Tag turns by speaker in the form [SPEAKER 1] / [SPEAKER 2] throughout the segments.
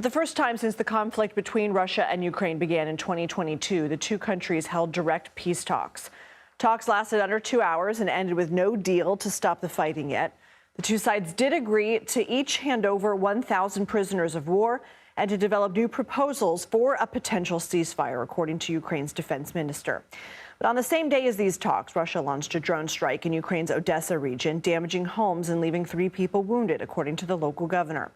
[SPEAKER 1] For the first time since the conflict between Russia and Ukraine began in 2022, the two countries held direct peace talks. Talks lasted under 2 hours and ended with no deal to stop the fighting yet. The two sides did agree to each hand over 1,000 prisoners of war and to develop new proposals for a potential ceasefire, according to Ukraine's defense minister. But on the same day as these talks, Russia launched a drone strike in Ukraine's Odessa region, damaging homes and leaving 3 people wounded, according to the local governor.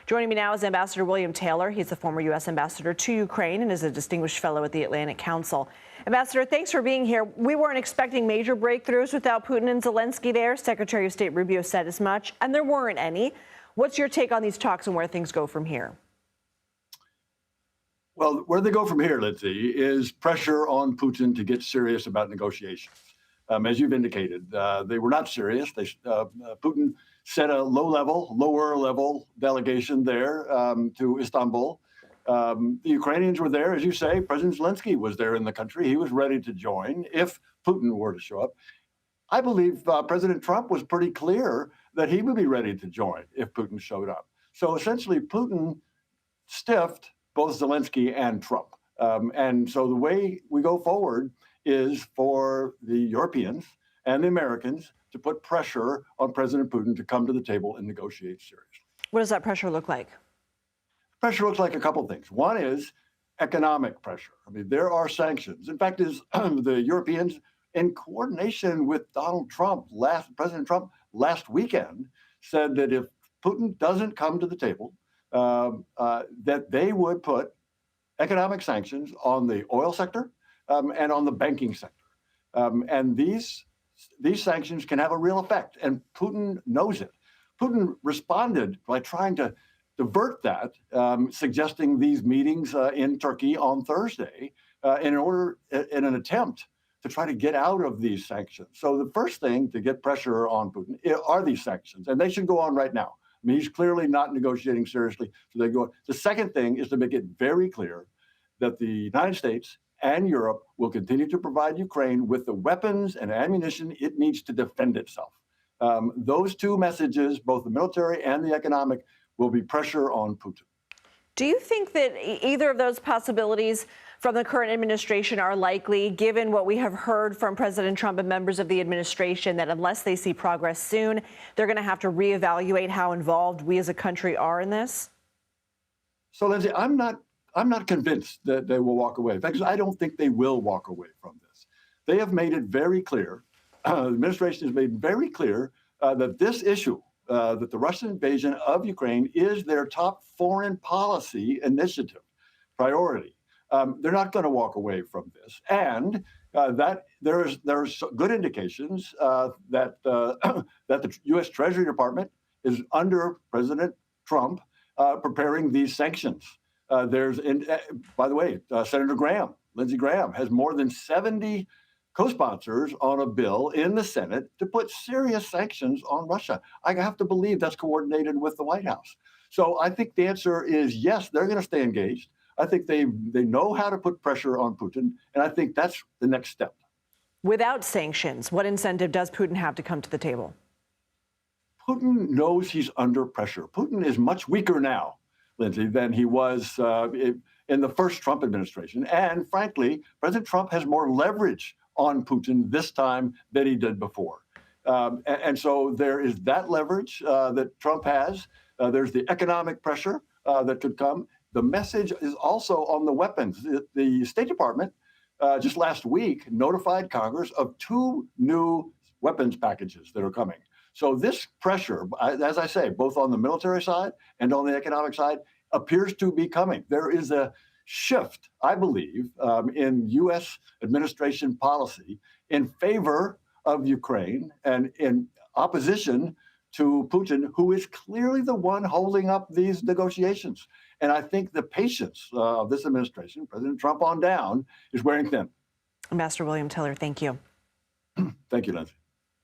[SPEAKER 1] Joining me now is Ambassador William Taylor. He's the former U.S. ambassador to Ukraine and is a distinguished fellow at the Atlantic Council. Ambassador, thanks for being here. We weren't expecting major breakthroughs without Putin and Zelensky there. Secretary of State Rubio said as much, and there weren't any. What's your take on these talks and where things go from here?
[SPEAKER 2] Well, where they go from here, Lindsay, is pressure on Putin to get serious about negotiations. As you've indicated, they were not serious. Putin sent a lower level delegation there to Istanbul. The Ukrainians were there, as you say. President Zelensky was there in the country. He was ready to join if Putin were to show up. I believe President Trump was pretty clear that he would be ready to join if Putin showed up. So essentially, Putin stiffed both Zelensky and Trump. And so the way we go forward is for the Europeans and the Americans to put pressure on President Putin to come to the table and negotiate seriously.
[SPEAKER 1] What does that pressure look like?
[SPEAKER 2] Pressure looks like a couple of things. One is economic pressure. I mean, there are sanctions. In fact, the Europeans, in coordination with President Trump last weekend, said that if Putin doesn't come to the table, that they would put economic sanctions on the oil sector and on the banking sector. And these sanctions can have a real effect, and Putin knows it. Putin responded by trying to divert that, suggesting these meetings in Turkey on Thursday in an attempt to try to get out of these sanctions. So the first thing to get pressure on Putin are these sanctions, and they should go on right now. I mean, he's clearly not negotiating seriously, so they go. The second thing is to make it very clear that the United States and Europe will continue to provide Ukraine with the weapons and ammunition it needs to defend itself. Those two messages, both the military and the economic, will be pressure on Putin.
[SPEAKER 1] Do you think that either of those possibilities from the current administration are likely, given what we have heard from President Trump and members of the administration, that unless they see progress soon, they're going to have to reevaluate how involved we as a country are in this?
[SPEAKER 2] So, Lindsay, I'm not convinced that they will walk away. In fact, I don't think they will walk away from this. They have made it very clear, the administration has made very clear that this issue, that the Russian invasion of Ukraine is their top foreign policy initiative, priority. They're not going to walk away from this. And that there's good indications that the U.S. Treasury Department is under President Trump preparing these sanctions. By the way, Senator Lindsey Graham, has more than 70 co-sponsors on a bill in the Senate to put serious sanctions on Russia. I have to believe that's coordinated with the White House. So I think the answer is yes, they're going to stay engaged. I think they know how to put pressure on Putin, and I think that's the next step.
[SPEAKER 1] Without sanctions, what incentive does Putin have to come to the table?
[SPEAKER 2] Putin knows he's under pressure. Putin is much weaker now, Lindsay, than he was in the first Trump administration. And frankly, President Trump has more leverage on Putin this time than he did before. And so there is that leverage that Trump has. There's the economic pressure that could come. The message is also on the weapons. The State Department just last week notified Congress of 2 new weapons packages that are coming. So this pressure, as I say, both on the military side and on the economic side, appears to be coming. There is a shift, I believe, in U.S. administration policy in favor of Ukraine and in opposition to Putin, who is clearly the one holding up these negotiations. And I think the patience of this administration, President Trump on down, is wearing thin.
[SPEAKER 1] Ambassador William Taylor, thank you.
[SPEAKER 2] Thank you, Lindsay.